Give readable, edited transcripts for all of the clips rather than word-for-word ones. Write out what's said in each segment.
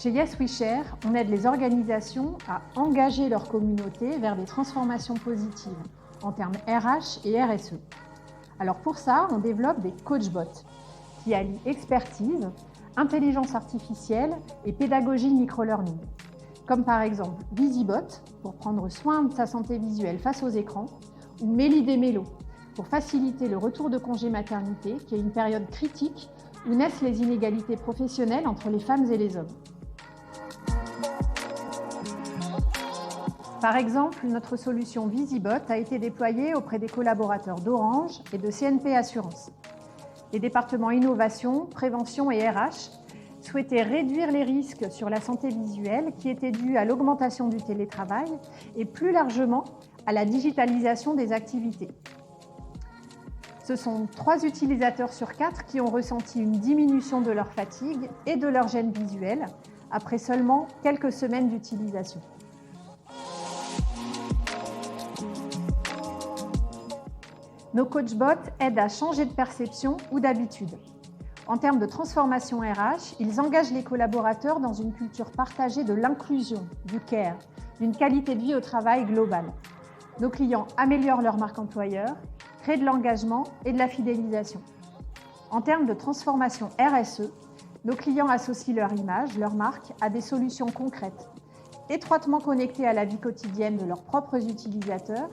Chez Yes We Share, on aide les organisations à engager leur communauté vers des transformations positives en termes RH et RSE. Alors pour ça, on développe des coachbots qui allient expertise, intelligence artificielle et pédagogie microlearning. Comme par exemple VisiBot pour prendre soin de sa santé visuelle face aux écrans ou Mélie des Mélos pour faciliter le retour de congé maternité qui est une période critique où naissent les inégalités professionnelles entre les femmes et les hommes. Par exemple, notre solution VisiBot a été déployée auprès des collaborateurs d'Orange et de CNP Assurance. Les départements innovation, prévention et RH souhaitaient réduire les risques sur la santé visuelle qui étaient dus à l'augmentation du télétravail et plus largement à la digitalisation des activités. Ce sont 3 utilisateurs sur 4 qui ont ressenti une diminution de leur fatigue et de leur gêne visuelle après seulement quelques semaines d'utilisation. Nos coachbots aident à changer de perception ou d'habitude. En termes de transformation RH, ils engagent les collaborateurs dans une culture partagée de l'inclusion, du care, d'une qualité de vie au travail globale. Nos clients améliorent leur marque employeur, créent de l'engagement et de la fidélisation. En termes de transformation RSE, nos clients associent leur image, leur marque à des solutions concrètes, étroitement connectées à la vie quotidienne de leurs propres utilisateurs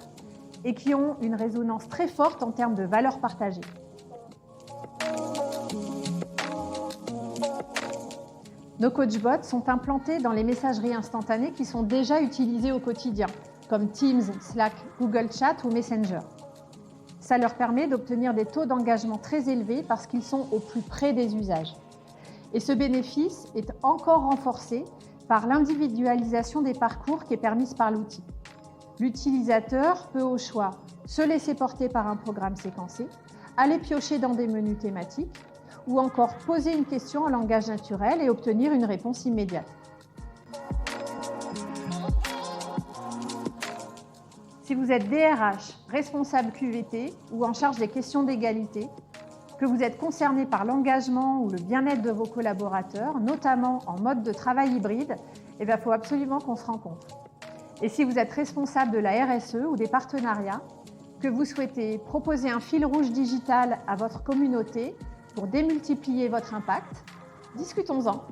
et qui ont une résonance très forte en termes de valeurs partagées. Nos coachbots sont implantés dans les messageries instantanées qui sont déjà utilisées au quotidien, comme Teams, Slack, Google Chat ou Messenger. Ça leur permet d'obtenir des taux d'engagement très élevés parce qu'ils sont au plus près des usages. Et ce bénéfice est encore renforcé par l'individualisation des parcours qui est permise par l'outil. L'utilisateur peut au choix se laisser porter par un programme séquencé, aller piocher dans des menus thématiques ou encore poser une question en langage naturel et obtenir une réponse immédiate. Si vous êtes DRH, responsable QVT ou en charge des questions d'égalité, que vous êtes concerné par l'engagement ou le bien-être de vos collaborateurs, notamment en mode de travail hybride, il faut absolument qu'on se rencontre. Et si vous êtes responsable de la RSE ou des partenariats, que vous souhaitez proposer un fil rouge digital à votre communauté pour démultiplier votre impact, discutons-en.